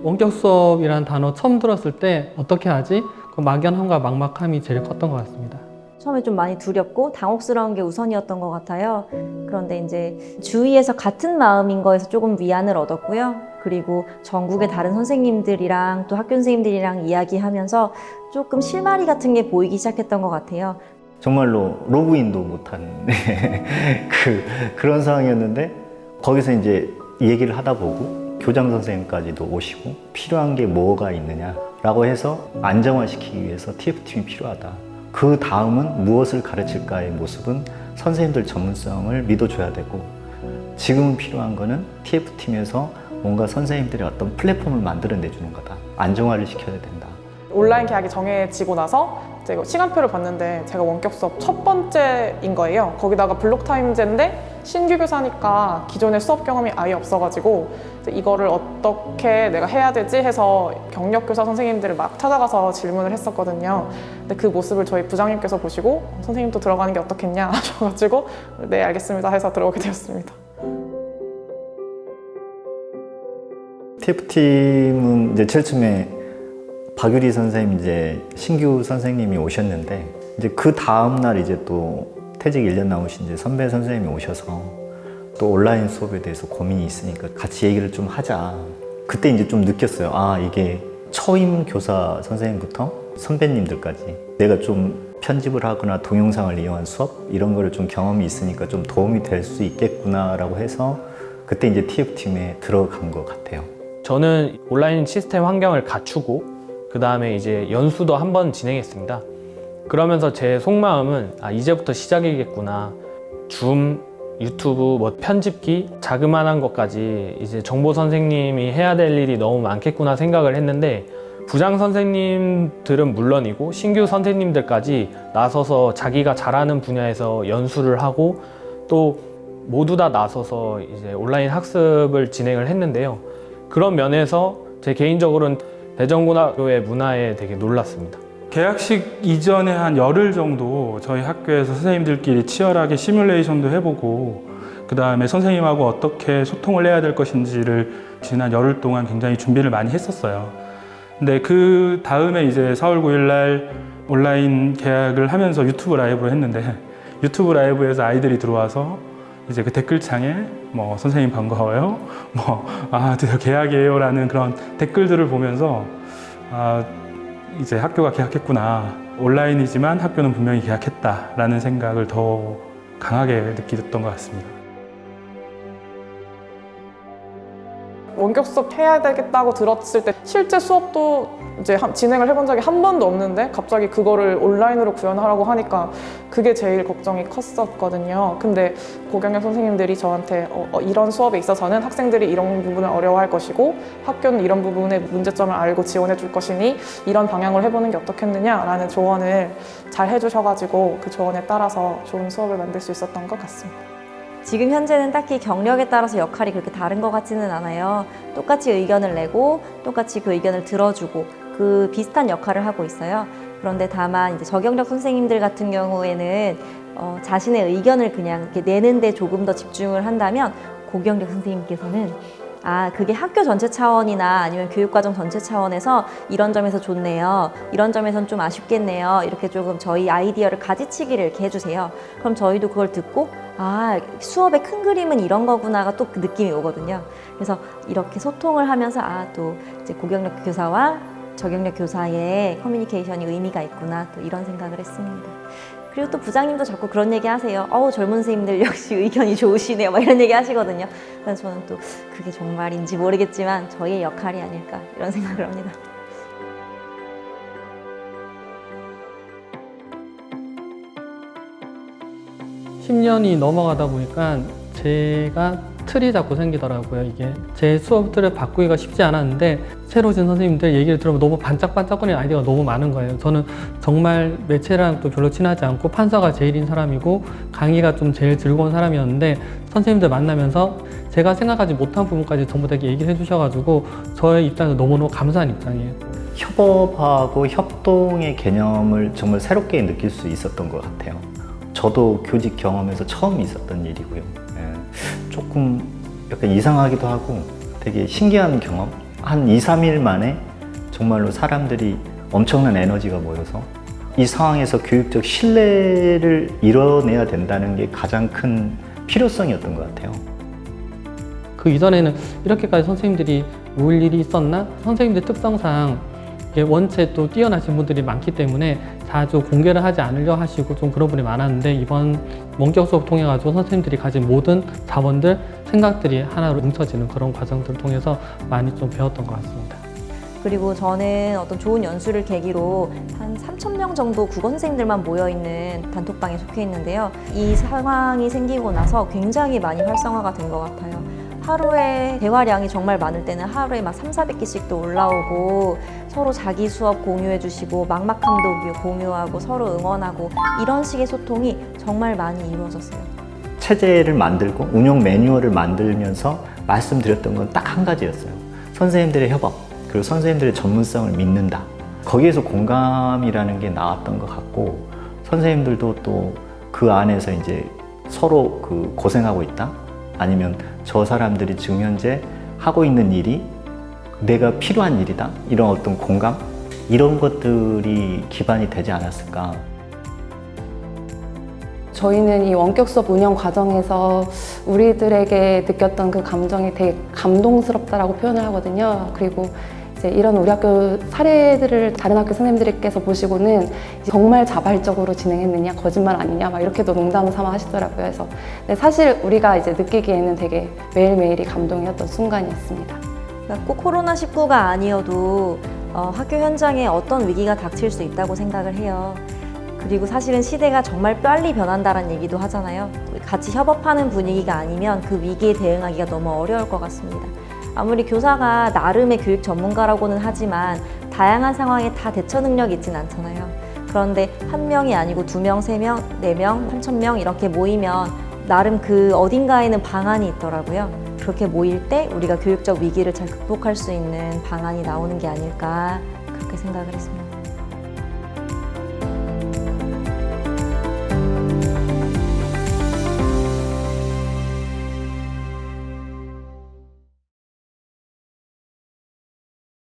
원격 수업이라는 단어 처음 들었을 때 어떻게 하지? 그 막연함과 막막함이 제일 컸던 것 같습니다. 처음에 좀 많이 두렵고 당혹스러운 게 우선이었던 것 같아요. 그런데 이제 주위에서 같은 마음인 거에서 조금 위안을 얻었고요. 그리고 전국의 다른 선생님들이랑 또 학교 선생님들이랑 이야기하면서 조금 실마리 같은 게 보이기 시작했던 것 같아요. 정말로 로그인도 못한 그런 상황이었는데 거기서 이제 얘기를 하다 보고 교장 선생님까지도 오시고 필요한 게 뭐가 있느냐라고 해서 안정화시키기 위해서 TF팀이 필요하다. 그 다음은 무엇을 가르칠까의 모습은 선생님들 전문성을 믿어줘야 되고 지금 필요한 거는 TF팀에서 뭔가 선생님들의 어떤 플랫폼을 만들어내주는 거다. 안정화를 시켜야 된다. 온라인 계약이 정해지고 나서 제가 시간표를 봤는데 제가 원격 수업 첫 번째인 거예요. 거기다가 블록타임제인데 신규 교사니까 기존의 수업 경험이 아예 없어가지고 이거를 어떻게 내가 해야 되지 해서 경력 교사 선생님들을 막 찾아가서 질문을 했었거든요. 근데 그 모습을 저희 부장님께서 보시고 선생님도 들어가는 게 어떻겠냐 하셔가지고 네 알겠습니다 해서 들어오게 되었습니다. TF팀은 이제 제일 처음에 박유리 선생님 이제 신규 선생님이 오셨는데 이제 그 다음 날 이제 또 퇴직 1년 남으신 이제 선배 선생님이 오셔서 또 온라인 수업에 대해서 고민이 있으니까 같이 얘기를 좀 하자. 그때 이제 좀 느꼈어요. 아, 이게 초임 교사 선생님부터 선배님들까지 내가 좀 편집을 하거나 동영상을 이용한 수업 이런 거를 좀 경험이 있으니까 좀 도움이 될 수 있겠구나라고 해서 그때 이제 TF팀에 들어간 것 같아요. 저는 온라인 시스템 환경을 갖추고 그 다음에 이제 연수도 한번 진행했습니다. 그러면서 제 속마음은 이제부터 시작이겠구나. 줌, 유튜브, 뭐 편집기, 자그마한 것까지 이제 정보 선생님이 해야 될 일이 너무 많겠구나 생각을 했는데 부장 선생님들은 물론이고 신규 선생님들까지 나서서 자기가 잘하는 분야에서 연수를 하고 또 모두 다 나서서 이제 온라인 학습을 진행을 했는데요. 그런 면에서 제 개인적으로는 대전고등학교의 문화에 되게 놀랐습니다. 개학식 이전에 한 열흘 정도 저희 학교에서 선생님들끼리 치열하게 시뮬레이션도 해보고 그 다음에 선생님하고 어떻게 소통을 해야 될 것인지를 지난 열흘 동안 굉장히 준비를 많이 했었어요. 근데 그 다음에 이제 4월 9일 날 온라인 개학을 하면서 유튜브 라이브를 했는데 유튜브 라이브에서 아이들이 들어와서 이제 그 댓글창에 뭐 선생님 반가워요, 드디어 개학이에요 라는 그런 댓글들을 보면서 이제 학교가 개학했구나. 온라인이지만 학교는 분명히 개학했다라는 생각을 더 강하게 느꼈던 것 같습니다. 원격 수업 해야 되겠다고 들었을 때 실제 수업도 이제 진행을 해본 적이 한 번도 없는데 갑자기 그거를 온라인으로 구현하라고 하니까 그게 제일 걱정이 컸었거든요. 근데 고경영 선생님들이 저한테 이런 수업에 있어서는 학생들이 이런 부분을 어려워할 것이고 학교는 이런 부분의 문제점을 알고 지원해 줄 것이니 이런 방향으로 해보는 게 어떻겠느냐라는 조언을 잘 해주셔가지고 그 조언에 따라서 좋은 수업을 만들 수 있었던 것 같습니다. 지금 현재는 딱히 경력에 따라서 역할이 그렇게 다른 것 같지는 않아요. 똑같이 의견을 내고 똑같이 그 의견을 들어주고 그 비슷한 역할을 하고 있어요. 그런데 다만 이제 저경력 선생님들 같은 경우에는 자신의 의견을 그냥 이렇게 내는데 조금 더 집중을 한다면 고경력 선생님께서는 그게 학교 전체 차원이나 아니면 교육과정 전체 차원에서 이런 점에서 좋네요. 이런 점에선 좀 아쉽겠네요. 이렇게 조금 저희 아이디어를 가지치기를 이렇게 해주세요. 그럼 저희도 그걸 듣고 수업의 큰 그림은 이런 거구나가 또 그 느낌이 오거든요. 그래서 이렇게 소통을 하면서 또 이제 고경력 교사와 저경력 교사의 커뮤니케이션이 의미가 있구나 또 이런 생각을 했습니다. 그리고 또 부장님도 자꾸 그런 얘기 하세요. 젊은 선생님들 역시 의견이 좋으시네요. 막 이런 얘기 하시거든요. 그래서 저는 또 그게 정말인지 모르겠지만 저희의 역할이 아닐까 이런 생각을 합니다. (10년이) 넘어가다 보니까 제가 틀이 자꾸 생기더라고요. 이게 제 수업 틀을 바꾸기가 쉽지 않았는데 새로 오신 선생님들 얘기를 들으면 너무 반짝반짝거리는 아이디어가 너무 많은 거예요. 저는 정말 매체랑 또 별로 친하지 않고 판사가 제일인 사람이고 강의가 좀 제일 즐거운 사람이었는데 선생님들 만나면서 제가 생각하지 못한 부분까지 전부 다 얘기를 해주셔가지고 저의 입장에서 너무너무 감사한 입장이에요. 협업하고 협동의 개념을 정말 새롭게 느낄 수 있었던 것 같아요. 저도 교직 경험에서 처음 있었던 일이고요. 조금 약간 이상하기도 하고 되게 신기한 경험, 한 2, 3일 만에 정말로 사람들이 엄청난 에너지가 모여서 이 상황에서 교육적 신뢰를 이뤄내야 된다는 게 가장 큰 필요성이었던 것 같아요. 그 이전에는 이렇게까지 선생님들이 모일 일이 있었나? 선생님들 특성상 이게 원체 또 뛰어나신 분들이 많기 때문에 자주 공개를 하지 않으려 하시고 좀 그런 분이 많았는데 이번 원격 수업 통해 가지고 선생님들이 가진 모든 자원들, 생각들이 하나로 뭉쳐지는 그런 과정들을 통해서 많이 좀 배웠던 것 같습니다. 그리고 저는 어떤 좋은 연수를 계기로 한 3,000명 정도 국어 선생님들만 모여있는 단톡방에 속해 있는데요. 이 상황이 생기고 나서 굉장히 많이 활성화가 된 것 같아요. 하루에 대화량이 정말 많을 때는 하루에 막 3,400개씩도 올라오고 서로 자기 수업 공유해 주시고 막막함도 공유하고 서로 응원하고 이런 식의 소통이 정말 많이 이루어졌어요. 체제를 만들고 운영 매뉴얼을 만들면서 말씀드렸던 건 딱 한 가지였어요. 선생님들의 협업, 그리고 선생님들의 전문성을 믿는다. 거기에서 공감이라는 게 나왔던 것 같고 선생님들도 또 그 안에서 이제 서로 그 고생하고 있다. 아니면 저 사람들이 지금 현재 하고 있는 일이 내가 필요한 일이다. 이런 어떤 공감? 이런 것들이 기반이 되지 않았을까. 저희는 이 원격 수업 운영 과정에서 우리들에게 느꼈던 그 감정이 되게 감동스럽다라고 표현을 하거든요. 그리고 이제 이런 우리 학교 사례들을 다른 학교 선생님들께서 보시고는 정말 자발적으로 진행했느냐, 거짓말 아니냐, 막 이렇게도 농담 삼아 하시더라고요. 그래서 근데 사실 우리가 이제 느끼기에는 되게 매일매일이 감동이었던 순간이었습니다. 그러니까 꼭 코로나19가 아니어도 학교 현장에 어떤 위기가 닥칠 수 있다고 생각을 해요. 그리고 사실은 시대가 정말 빨리 변한다는 얘기도 하잖아요. 같이 협업하는 분위기가 아니면 그 위기에 대응하기가 너무 어려울 것 같습니다. 아무리 교사가 나름의 교육 전문가라고는 하지만 다양한 상황에 다 대처 능력이 있진 않잖아요. 그런데 한 명이 아니고 2명, 3명, 4명, 3,000명 이렇게 모이면 나름 그 어딘가에는 방안이 있더라고요. 그렇게 모일 때 우리가 교육적 위기를 잘 극복할 수 있는 방안이 나오는 게 아닐까 그렇게 생각을 했습니다.